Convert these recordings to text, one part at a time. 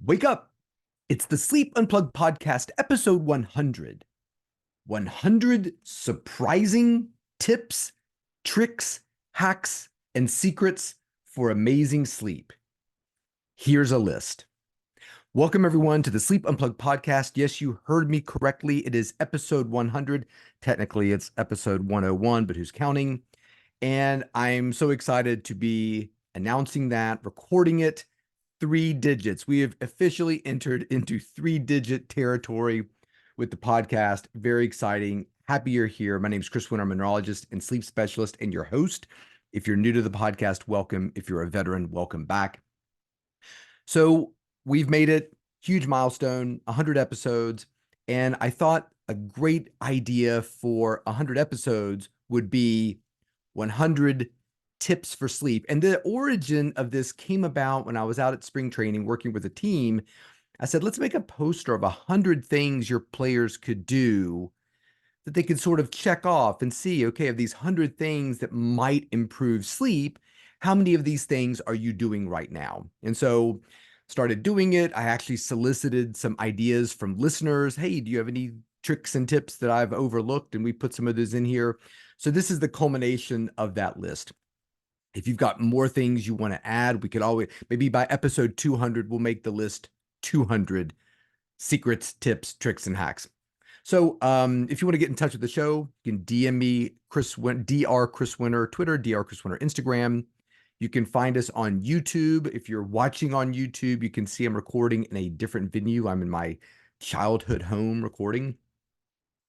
Wake up. It's the Sleep Unplugged podcast, episode 100. 100 surprising tips, tricks, hacks, and secrets for amazing sleep. Here's a list. Welcome, everyone, to the Sleep Unplugged podcast. Yes, you heard me correctly. It is episode 100. Technically, it's episode 101, but who's counting? And I'm so excited to be announcing that, recording it. 3 digits. We have officially entered into 3-digit territory with the podcast. Very exciting. Happy you're here. My name is Chris Winter, I'm a neurologist and sleep specialist and your host. If you're new to the podcast, welcome. If you're a veteran, welcome back. So we've made it, huge milestone, 100 episodes. And I thought a great idea for 100 episodes would be 100 tips for sleep. And the origin of this came about when I was out at spring training working with a team. I said, let's make a poster of 100 things your players could do that they could sort of check off and see, okay, of these 100 things that might improve sleep, how many of these things are you doing right now? And so started doing it. I actually solicited some ideas from listeners. Hey, do you have any tricks and tips that I've overlooked? And we put some of those in here. So this is the culmination of that list. If you've got more things you want to add, we could always, maybe by episode 200, we'll make the list 200 secrets, tips, tricks, and hacks. So if you want to get in touch with the show, you can DM me, Dr. Chris Winter, Twitter, Dr. Chris Winter, Instagram. You can find us on YouTube. If you're watching on YouTube, you can see I'm recording in a different venue. I'm in my childhood home recording.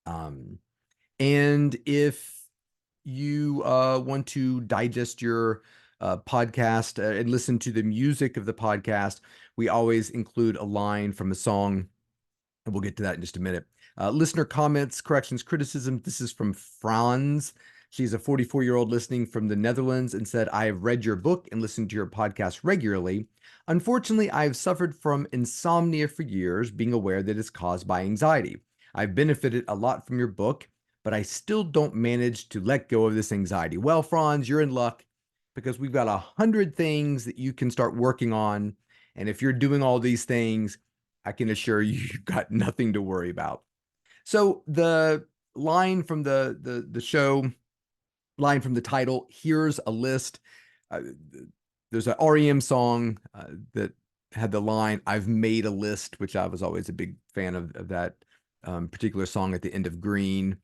And if you want to digest your podcast and listen to the music of the podcast, we always include a line from a song, and we'll get to that in just a minute. Listener comments, corrections, criticism. This is from Franz. She's a 44-year-old listening from the Netherlands and said, I have read your book and listened to your podcast regularly. Unfortunately, I have suffered from insomnia for years, being aware that it's caused by anxiety. I've benefited a lot from your book, but I still don't manage to let go of this anxiety. Well, Franz, you're in luck because we've got 100 things that you can start working on. And if you're doing all these things, I can assure you, you've got nothing to worry about. So the line from the show, line from the title, here's a list. There's an REM song that had the line, I've made a list, which I was always a big fan of that particular song at the end of Green.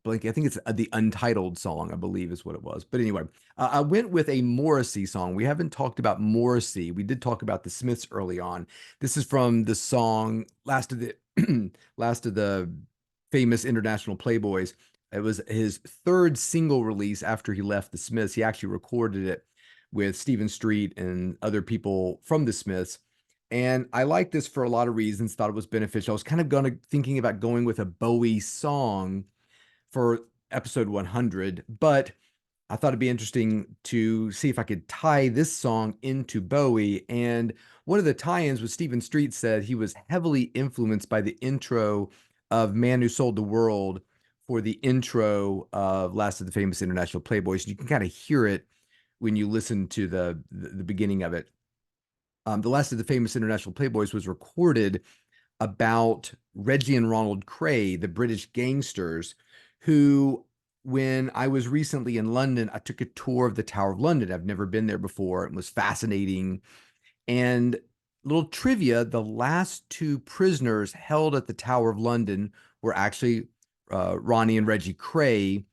I think it's the Untitled song, I believe is what it was. But anyway, I went with a Morrissey song. We haven't talked about Morrissey. We did talk about the Smiths early on. This is from the song Last of the Last of the Famous International Playboys. It was his third single release after he left the Smiths. He actually recorded it with Stephen Street and other people from the Smiths. And I like this for a lot of reasons, thought it was beneficial. I was kind of thinking about going with a Bowie song for episode 100, but I thought it'd be interesting to see if I could tie this song into Bowie. And one of the tie-ins was Stephen Street said he was heavily influenced by the intro of Man Who Sold the World for the intro of Last of the Famous International Playboys. You can kind of hear it when you listen to the beginning of it. The Last of the Famous International Playboys was recorded about Reggie and Ronald Cray, the British gangsters, who, when I was recently in London, I took a tour of the Tower of London. I've never been there before. It was fascinating. And little trivia, the last two prisoners held at the Tower of London were actually Ronnie and Reggie Cray,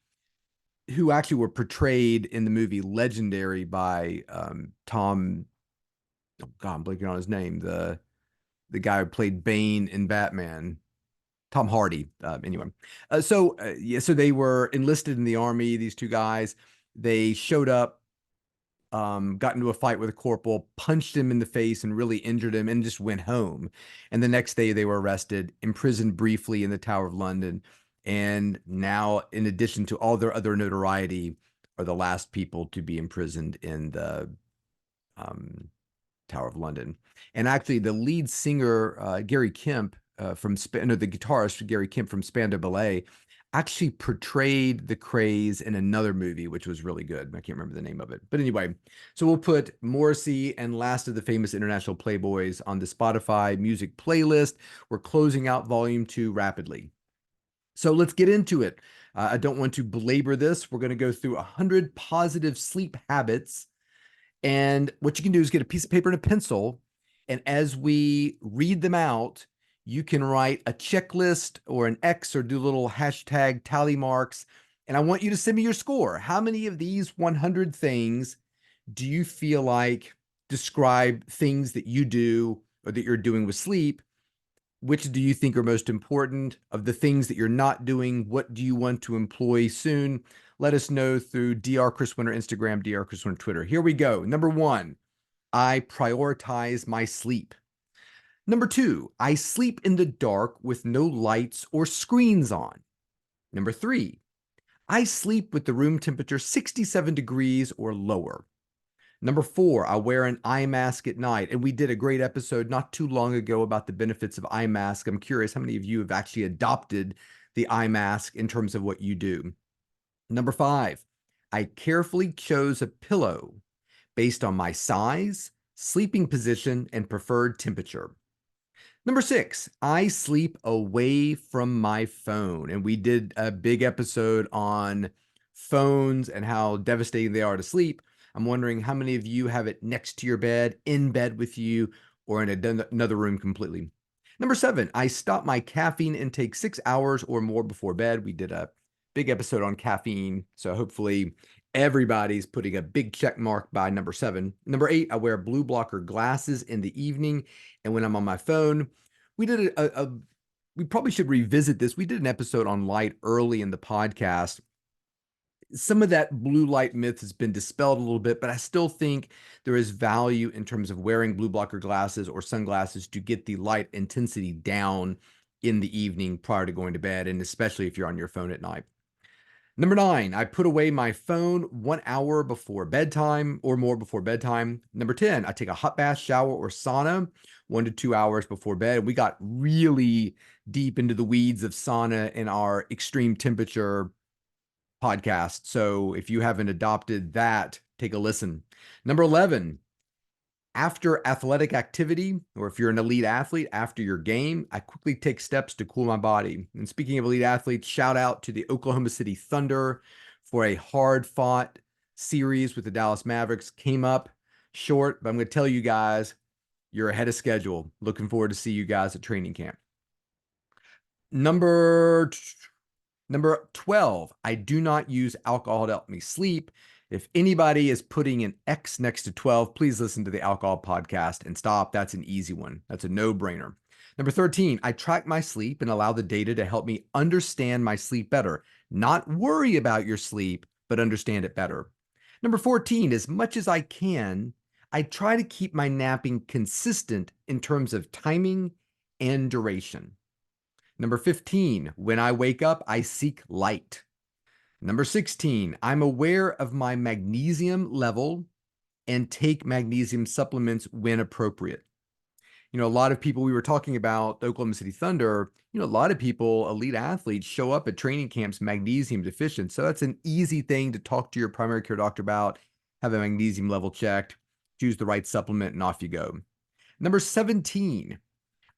who actually were portrayed in the movie Legendary by Tom, oh God, I'm blanking on his name, the guy who played Bane in Batman. Tom Hardy. Anyway, so they were enlisted in the army. These two guys, they showed up, got into a fight with a corporal, punched him in the face and really injured him, and just went home. And the next day, they were arrested, imprisoned briefly in the Tower of London, and now, in addition to all their other notoriety, are the last people to be imprisoned in the Tower of London. And actually, the lead singer, Gary Kemp, the guitarist Gary Kemp from Spandau Ballet, actually portrayed the craze in another movie, which was really good. I can't remember the name of it. But anyway, so we'll put Morrissey and Last of the Famous International Playboys on the Spotify music playlist. We're closing out volume 2 rapidly. So let's get into it. I don't want to belabor this. We're going to go through 100 positive sleep habits. And what you can do is get a piece of paper and a pencil. And as we read them out, you can write a checklist or an X or do little hashtag tally marks. And I want you to send me your score. How many of these 100 things do you feel like describe things that you do or that you're doing with sleep? Which do you think are most important? Of the things that you're not doing, what do you want to employ soon? Let us know through Dr. Chris Winter Instagram, Dr. Chris Winter Twitter. Here we go. Number 1, I prioritize my sleep. Number 2, I sleep in the dark with no lights or screens on. Number 3, I sleep with the room temperature 67 degrees or lower. Number 4, I wear an eye mask at night. And we did a great episode not too long ago about the benefits of eye mask. I'm curious how many of you have actually adopted the eye mask in terms of what you do. Number 5, I carefully chose a pillow based on my size, sleeping position, and preferred temperature. Number 6, I sleep away from my phone. And we did a big episode on phones and how devastating they are to sleep. I'm wondering how many of you have it next to your bed, in bed with you, or in another room completely. Number 7, I stop my caffeine intake 6 hours or more before bed. We did a big episode on caffeine. So hopefully everybody's putting a big check mark by number 7. Number 8, I wear blue blocker glasses in the evening and when I'm on my phone. We did we probably should revisit this. We did an episode on light early in the podcast. Some of that blue light myth has been dispelled a little bit, but I still think there is value in terms of wearing blue blocker glasses or sunglasses to get the light intensity down in the evening prior to going to bed, and especially if you're on your phone at night. Number 9, I put away my phone 1 hour before bedtime or more before bedtime. Number 10, I take a hot bath, shower, or sauna 1 to 2 hours before bed. We got really deep into the weeds of sauna in our extreme temperature podcast. So if you haven't adopted that, take a listen. Number 11, after athletic activity, or if you're an elite athlete, after your game, I quickly take steps to cool my body. And speaking of elite athletes, shout out to the Oklahoma City Thunder for a hard-fought series with the Dallas Mavericks. Came up short, but I'm going to tell you guys, you're ahead of schedule. Looking forward to see you guys at training camp. Number 12, I do not use alcohol to help me sleep. If anybody is putting an X next to 12, please listen to the alcohol podcast and stop. That's an easy one. That's a no-brainer. Number 13, I track my sleep and allow the data to help me understand my sleep better. Not worry about your sleep, but understand it better. Number 14, as much as I can, I try to keep my napping consistent in terms of timing and duration. Number 15, when I wake up, I seek light. Number 16, I'm aware of my magnesium level and take magnesium supplements when appropriate. You know, a lot of people, we were talking about the Oklahoma City Thunder, you know, a lot of people, elite athletes, show up at training camps magnesium deficient. So that's an easy thing to talk to your primary care doctor about, have a magnesium level checked, choose the right supplement, and off you go. Number 17,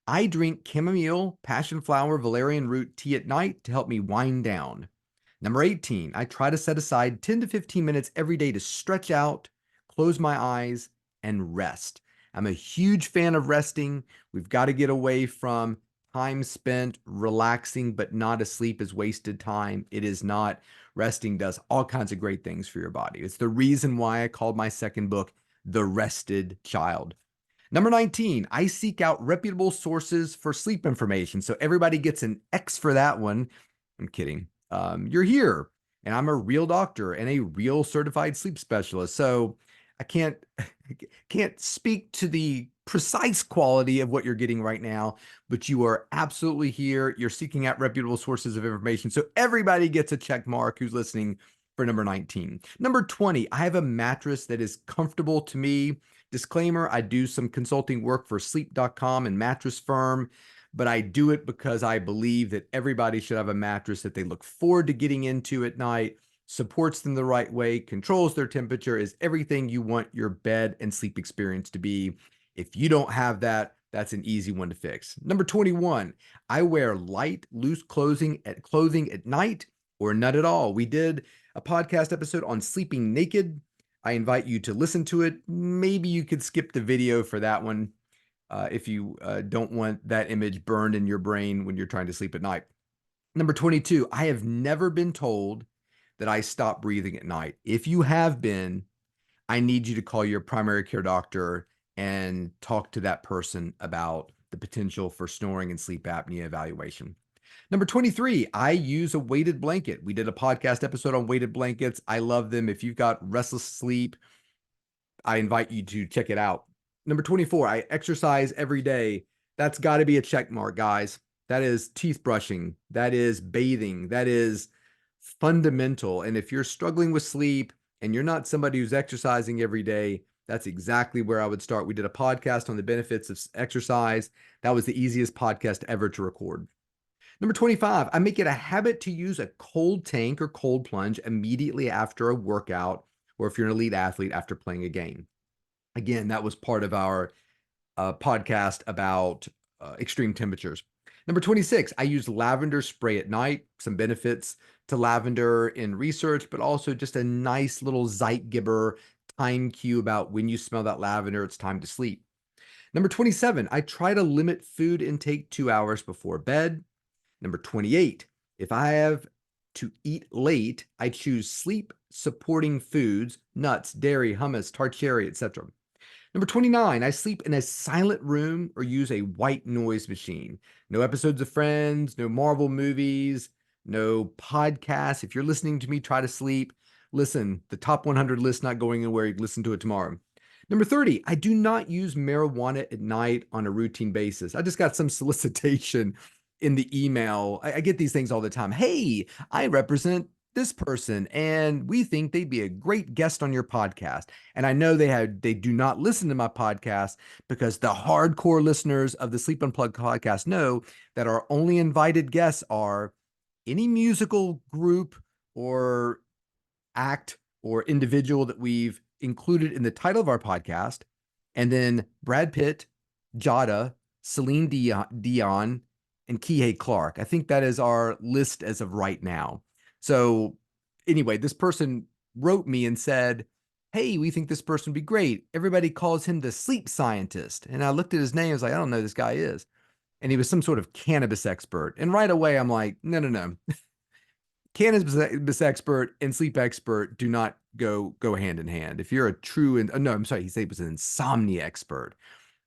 I drink chamomile, passion flower, valerian root tea at night to help me wind down. Number 18, I try to set aside 10 to 15 minutes every day to stretch out, close my eyes, and rest. I'm a huge fan of resting. We've got to get away from time spent relaxing but not asleep is wasted time. It is not. Resting does all kinds of great things for your body. It's the reason why I called my second book, The Rested Child. Number 19, I seek out reputable sources for sleep information. So everybody gets an X for that one. I'm kidding. You're here, and I'm a real doctor and a real certified sleep specialist. So I can't speak to the precise quality of what you're getting right now, but you are absolutely here. You're seeking out reputable sources of information. So everybody gets a check mark who's listening for number 19. Number 20, I have a mattress that is comfortable to me. Disclaimer, I do some consulting work for sleep.com and Mattress Firm, but I do it because I believe that everybody should have a mattress that they look forward to getting into at night, supports them the right way, controls their temperature, is everything you want your bed and sleep experience to be. If you don't have that, that's an easy one to fix. Number 21, I wear light, loose clothing at night or none at all. We did a podcast episode on sleeping naked. I invite you to listen to it. Maybe you could skip the video for that one if you don't want that image burned in your brain when you're trying to sleep at night. Number 22, I have never been told that I stop breathing at night. If you have been, I need you to call your primary care doctor and talk to that person about the potential for snoring and sleep apnea evaluation. Number 23, I use a weighted blanket. We did a podcast episode on weighted blankets. I love them. If you've got restless sleep, I invite you to check it out. Number 24, I exercise every day. That's got to be a check mark, guys. That is teeth brushing. That is bathing. That is fundamental. And if you're struggling with sleep and you're not somebody who's exercising every day, that's exactly where I would start. We did a podcast on the benefits of exercise. That was the easiest podcast ever to record. Number 25, I make it a habit to use a cold tank or cold plunge immediately after a workout, or if you're an elite athlete, after playing a game. Again, that was part of our podcast about extreme temperatures. Number 26, I use lavender spray at night. Some benefits to lavender in research, but also just a nice little Zeitgeber time cue about when you smell that lavender, it's time to sleep. Number 27, I try to limit food intake 2 hours before bed. Number 28, if I have to eat late, I choose sleep supporting foods, nuts, dairy, hummus, tart cherry, etc. Number 29, I sleep in a silent room or use a white noise machine. No episodes of Friends, no Marvel movies, no podcasts. If you're listening to me try to sleep, listen, the top 100 list not going anywhere, listen to it tomorrow. Number 30, I do not use marijuana at night on a routine basis. I just got some solicitation in the email. I get these things all the time. Hey, I represent this person and we think they'd be a great guest on your podcast. And I know they do not listen to my podcast because the hardcore listeners of the Sleep Unplugged podcast know that our only invited guests are any musical group or act or individual that we've included in the title of our podcast, and then Brad Pitt, Jada, Celine Dion, and Kihei Clark. I think that is our list as of right now. So anyway, this person wrote me and said, hey, we think this person would be great. Everybody calls him the sleep scientist. And I looked at his name. I was like, I don't know who this guy is. And he was some sort of cannabis expert. And right away, I'm like, no. Cannabis expert and sleep expert do not go hand in hand. If you're a true, no, I'm sorry, he said he was an insomnia expert.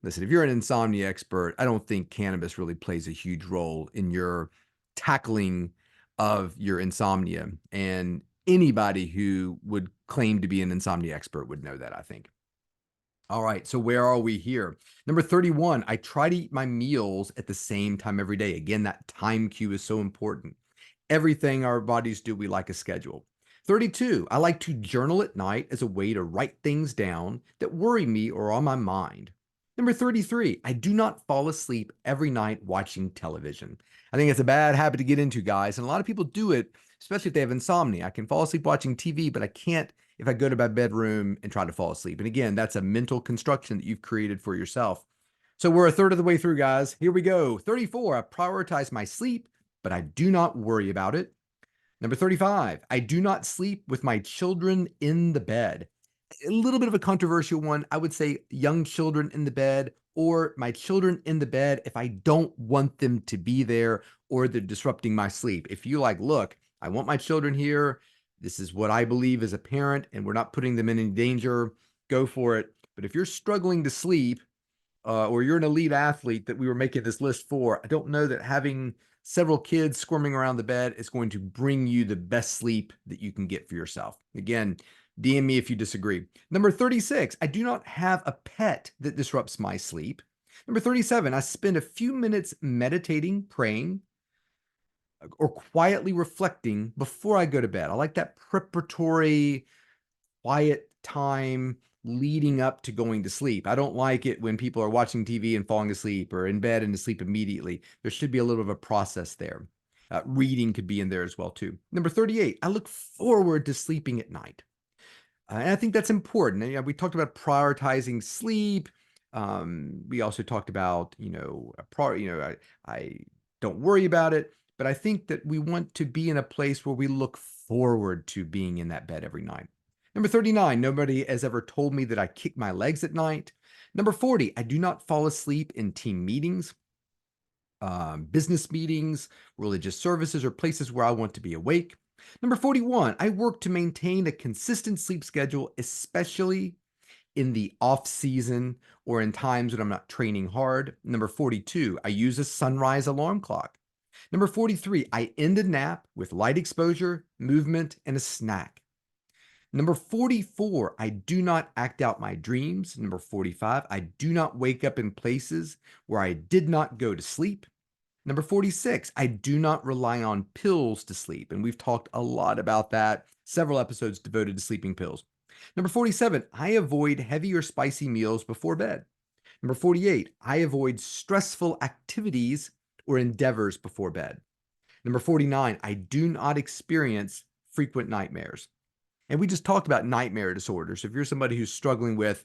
Listen, if you're an insomnia expert, I don't think cannabis really plays a huge role in your tackling of your insomnia. And anybody who would claim to be an insomnia expert would know that, I think. All right, so where are we here? Number 31, I try to eat my meals at the same time every day. Again, that time cue is so important. Everything our bodies do, we like a schedule. 32, I like to journal at night as a way to write things down that worry me or are on my mind. Number 33, I do not fall asleep every night watching television. I think it's a bad habit to get into, guys, and a lot of people do it, especially if they have insomnia. I can fall asleep watching TV, but I can't if I go to my bedroom and try to fall asleep. And again, that's a mental construction that you've created for yourself. So we're a third of the way through, guys. Here we go. 34, I prioritize my sleep, but I do not worry about it. Number 35, I do not sleep with my children in the bed. A little bit of a controversial one. I would say young children in the bed or my children in the bed if I don't want them to be there or they're disrupting my sleep. If you like, look, I want my children here. This is what I believe as a parent, and we're not putting them in any danger, go for it. But if you're struggling to sleep, or you're an elite athlete that we were making this list for, I don't know that having several kids squirming around the bed is going to bring you the best sleep that you can get for yourself. Again, DM me if you disagree. Number 36, I do not have a pet that disrupts my sleep. Number 37, I spend a few minutes meditating, praying, or quietly reflecting before I go to bed. I like that preparatory, quiet time leading up to going to sleep. I don't like it when people are watching TV and falling asleep or in bed and asleep immediately. There should be a little of a process there. Reading could be in there as well too. Number 38, I look forward to sleeping at night. And I think that's important. And, we talked about prioritizing sleep. We also talked about, I don't worry about it, but I think that we want to be in a place where we look forward to being in that bed every night. Number 39, nobody has ever told me that I kick my legs at night. Number 40, I do not fall asleep in team meetings, business meetings, religious services, or places where I want to be awake. Number 41, I work to maintain a consistent sleep schedule, especially in the off season or in times when I'm not training hard. Number 42, I use a sunrise alarm clock. Number 43, I end a nap with light exposure, movement, and a snack. Number 44, I do not act out my dreams. Number 45, I do not wake up in places where I did not go to sleep. Number 46, I do not rely on pills to sleep. And we've talked a lot about that, several episodes devoted to sleeping pills. Number 47, I avoid heavy or spicy meals before bed. Number 48, I avoid stressful activities or endeavors before bed. Number 49, I do not experience frequent nightmares. And we just talked about nightmare disorders. If you're somebody who's struggling with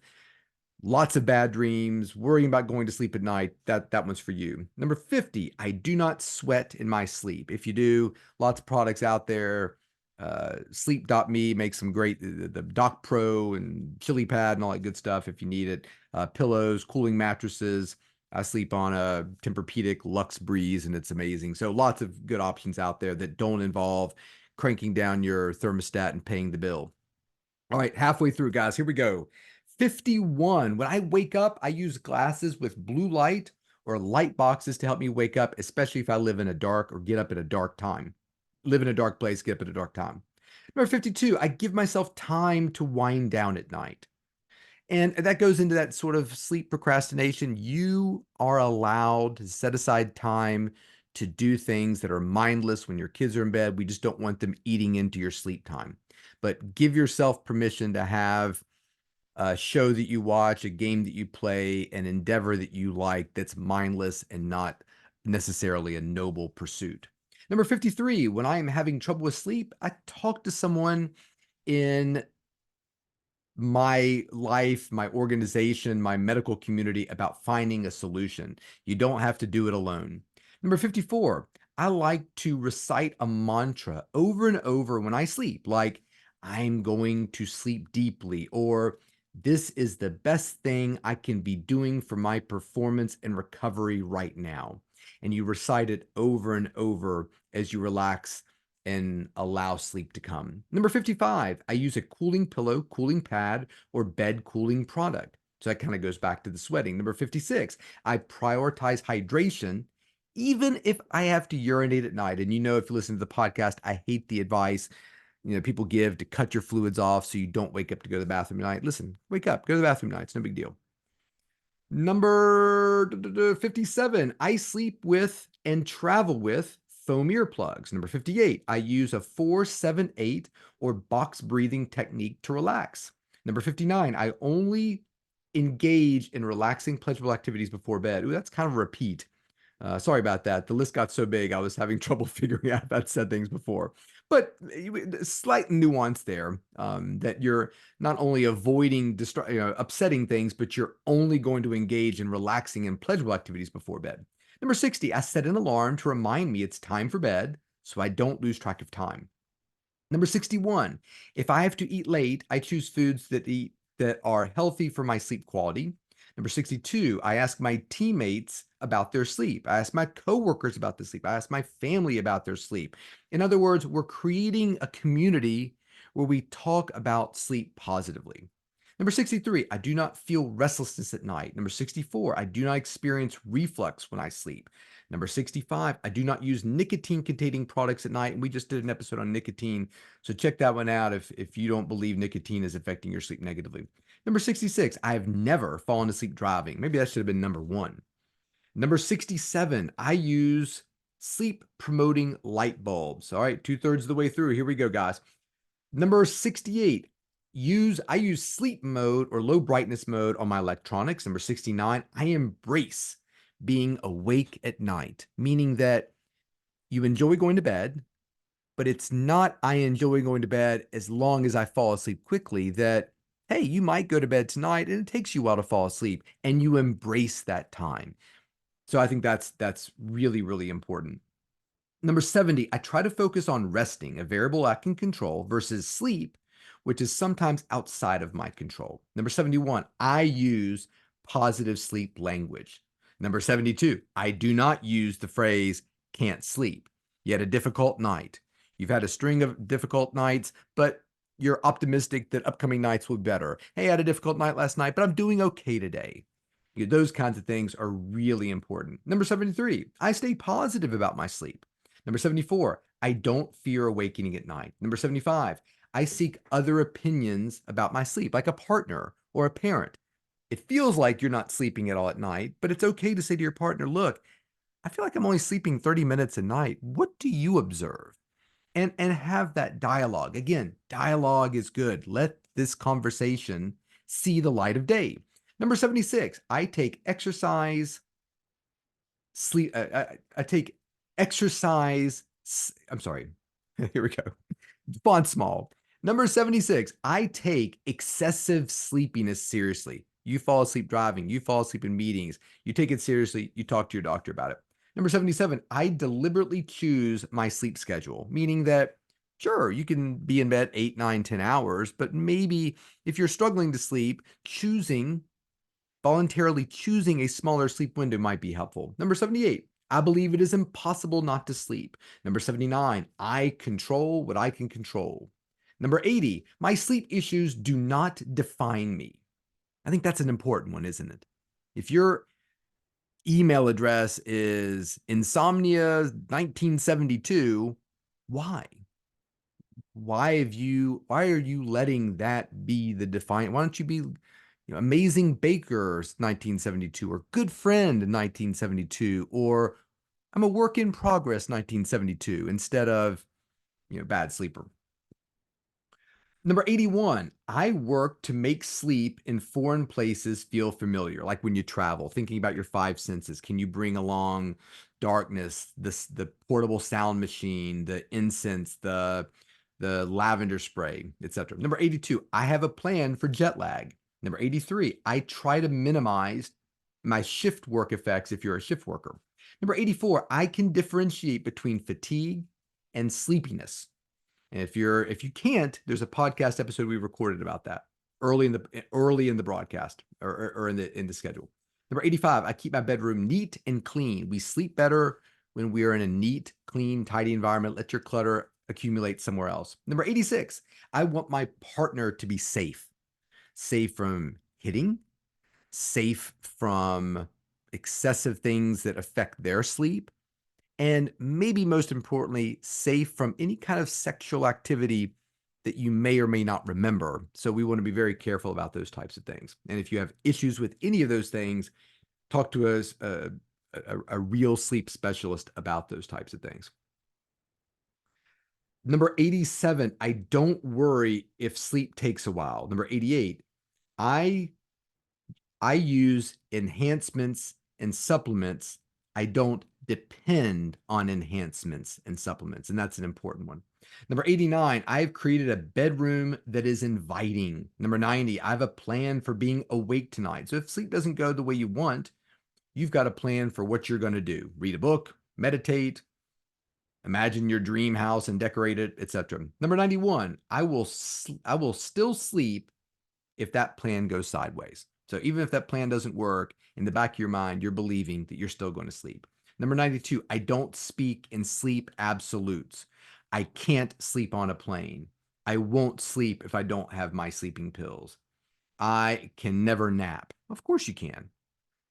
lots of bad dreams, worrying about going to sleep at night, that one's for you. Number 50, I do not sweat in my sleep. If you do, lots of products out there. Sleep.me makes some great, the Doc Pro and Chili Pad and all that good stuff if you need it. Pillows, cooling mattresses. I sleep on a Tempur-Pedic Luxe Breeze and it's amazing. So lots of good options out there that don't involve cranking down your thermostat and paying the bill. All right, halfway through, guys. Here we go. 51. When I wake up, I use glasses with blue light or light boxes to help me wake up, especially if I live in a dark or get up at a dark time. Live in a dark place, get up at a dark time. Number 52, I give myself time to wind down at night. And that goes into that sort of sleep procrastination. You are allowed to set aside time to do things that are mindless when your kids are in bed. We just don't want them eating into your sleep time. But give yourself permission to have a show that you watch, a game that you play, an endeavor that you like that's mindless and not necessarily a noble pursuit. Number 53, when I am having trouble with sleep, I talk to someone in my life, my organization, my medical community about finding a solution. You don't have to do it alone. Number 54, I like to recite a mantra over and over when I sleep, like I'm going to sleep deeply, or this is the best thing I can be doing for my performance and recovery right now. And you recite it over and over as you relax and allow sleep to come. Number 55, I use a cooling pillow, cooling pad, or bed cooling product. So that kind of goes back to the sweating. Number 56, I prioritize hydration, even if I have to urinate at night. And if you listen to the podcast, I hate the advice people give to cut your fluids off so you don't wake up to go to the bathroom at night. Listen, wake up, go to the bathroom at night. It's no big deal. Number 57, I sleep with and travel with foam earplugs. Number 58, I use a 4-7-8 or box breathing technique to relax. Number 59, I only engage in relaxing, pleasurable activities before bed. Ooh, that's kind of a repeat. Sorry about that. The list got so big, I was having trouble figuring out if I'd said things before. But slight nuance there, that you're not only avoiding upsetting things, but you're only going to engage in relaxing and pleasurable activities before bed. Number 60, I set an alarm to remind me it's time for bed so I don't lose track of time. Number 61, if I have to eat late, I choose foods that are healthy for my sleep quality. Number 62, I ask my teammates about their sleep. I ask my coworkers about their sleep. I ask my family about their sleep. In other words, we're creating a community where we talk about sleep positively. Number 63, I do not feel restlessness at night. Number 64, I do not experience reflux when I sleep. Number 65, I do not use nicotine containing products at night. And we just did an episode on nicotine. So check that one out if you don't believe nicotine is affecting your sleep negatively. Number 66, I have never fallen asleep driving. Maybe that should have been number 1. Number 67, I use sleep promoting light bulbs. All right, 2/3 of the way through. Here we go, guys. Number 68, I use sleep mode or low brightness mode on my electronics. Number 69, I embrace being awake at night, meaning that you enjoy going to bed, but it's not I enjoy going to bed as long as I fall asleep quickly. That, hey, you might go to bed tonight and it takes you a while to fall asleep, and you embrace that time. So I think that's really, really important. Number 70, I try to focus on resting, a variable I can control, versus sleep, which is sometimes outside of my control. Number 71, I use positive sleep language. Number 72, I do not use the phrase can't sleep. You had a difficult night. You've had a string of difficult nights, but you're optimistic that upcoming nights will be better. Hey, I had a difficult night last night, but I'm doing okay today. Those kinds of things are really important. Number 73, I stay positive about my sleep. Number 74, I don't fear awakening at night. Number 75, I seek other opinions about my sleep, like a partner or a parent. It feels like you're not sleeping at all at night, but it's okay to say to your partner, look, I feel like I'm only sleeping 30 minutes a night. What do you observe? And have that dialogue. Again, dialogue is good. Let this conversation see the light of day. Number 76, I take exercise sleep. I take exercise. I'm sorry. Here we go. Font small. Number 76, I take excessive sleepiness seriously. You fall asleep driving, you fall asleep in meetings, you take it seriously, you talk to your doctor about it. Number 77, I deliberately choose my sleep schedule, meaning that sure, you can be in bed 8, 9, 10 hours, but maybe if you're struggling to sleep, voluntarily choosing a smaller sleep window might be helpful. Number 78, I believe it is impossible not to sleep. Number 79, I control what I can control. Number 80, my sleep issues do not define me. I think that's an important one, isn't it? If your email address is insomnia 1972, why? Why are you letting that be the define? Why don't you be Amazing Bakers 1972 or Good Friend 1972 or I'm a work in progress 1972 instead of bad sleeper. Number 81, I work to make sleep in foreign places feel familiar. Like when you travel, thinking about your five senses. Can you bring along darkness, the portable sound machine, the incense, the lavender spray, etc. Number 82, I have a plan for jet lag. Number 83, I try to minimize my shift work effects if you're a shift worker. Number 84, I can differentiate between fatigue and sleepiness. And if you can't, there's a podcast episode we recorded about that early in the broadcast or in the schedule. Number 85, I keep my bedroom neat and clean. We sleep better when we are in a neat, clean, tidy environment. Let your clutter accumulate somewhere else. Number 86, I want my partner to be safe. Safe from hitting, safe from excessive things that affect their sleep, and maybe most importantly, safe from any kind of sexual activity that you may or may not remember. So we want to be very careful about those types of things. And if you have issues with any of those things, talk to us, a real sleep specialist about those types of things. Number 87, I don't worry if sleep takes a while. Number 88, I I use enhancements and supplements. I don't depend on enhancements and supplements, and that's an important one. Number 89, I've created a bedroom that is inviting. Number 90, I have a plan for being awake tonight. So if sleep doesn't go the way you want, you've got a plan for what you're going to do. Read a book, meditate, imagine your dream house and decorate it, etc. Number 91, I will still sleep if that plan goes sideways. So even if that plan doesn't work, in the back of your mind, you're believing that you're still going to sleep. Number 92, I don't speak in sleep absolutes. I can't sleep on a plane. I won't sleep if I don't have my sleeping pills. I can never nap. Of course you can.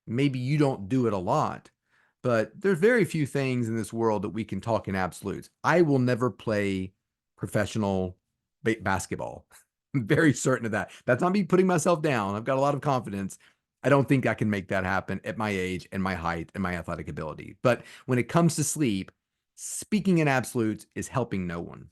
Maybe you don't do it a lot, but there's very few things in this world that we can talk in absolutes. I will never play professional basketball. I'm very certain of that. That's not me putting myself down. I've got a lot of confidence. I don't think I can make that happen at my age and my height and my athletic ability. But when it comes to sleep, speaking in absolutes is helping no one.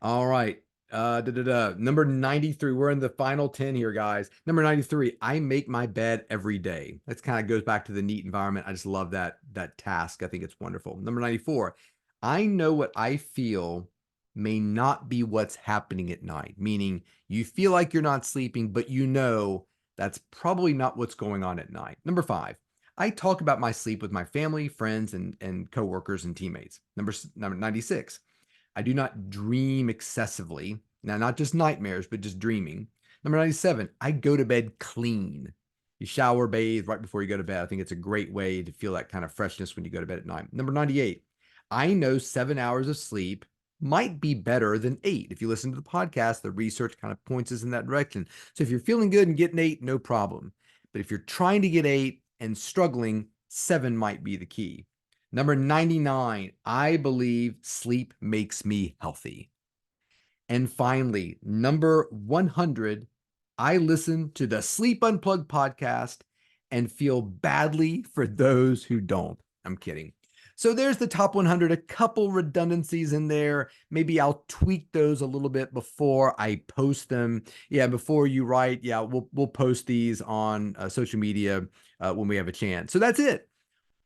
All right. Number 93. We're in the final 10 here, guys. Number 93, I make my bed every day. That's kind of goes back to the neat environment. I just love that task. I think it's wonderful. Number 94, I know what I feel may not be what's happening at night, meaning you feel like you're not sleeping, but you know that's probably not what's going on at night. Number 5, I talk about my sleep with my family, friends, and coworkers and teammates. Number 96, I do not dream excessively. Now, not just nightmares, but just dreaming. Number 97, I go to bed clean. You shower, bathe right before you go to bed. I think it's a great way to feel that kind of freshness when you go to bed at night. Number 98, I know 7 hours of sleep might be better than 8. If you listen to the podcast, the research kind of points us in that direction. So if you're feeling good and getting 8, no problem. But if you're trying to get 8 and struggling, 7 might be the key. Number 99, I believe sleep makes me healthy. And finally, number 100, I listen to the Sleep Unplugged podcast and feel badly for those who don't. I'm kidding. So there's the top 100, a couple redundancies in there. Maybe I'll tweak those a little bit before I post them. Yeah, before you write, yeah, we'll post these on social media when we have a chance. So that's it.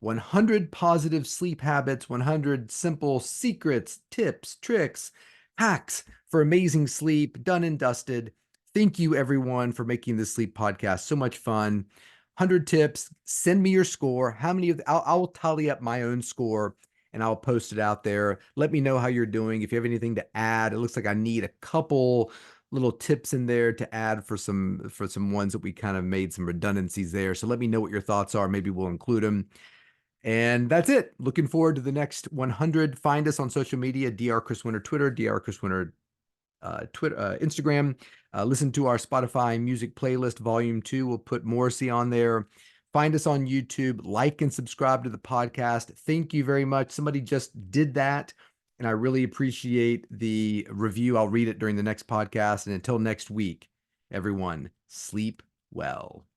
100 positive sleep habits, 100 simple secrets, tips, tricks, hacks for amazing sleep, done and dusted. Thank you, everyone, for making this sleep podcast so much fun. 100 tips. Send me your score. How many of the, I'll tally up my own score and I'll post it out there. Let me know how you're doing. If you have anything to add, it looks like I need a couple little tips in there to add for some ones that we kind of made some redundancies there. So let me know what your thoughts are. Maybe we'll include them. And that's it. Looking forward to the next 100. Find us on social media, Dr. Chris Winter Twitter, Dr. Chris Winter Twitter, Instagram. Listen to our Spotify music playlist, Volume 2. We'll put Morrissey on there. Find us on YouTube. Like and subscribe to the podcast. Thank you very much. Somebody just did that, and I really appreciate the review. I'll read it during the next podcast. And until next week, everyone, sleep well.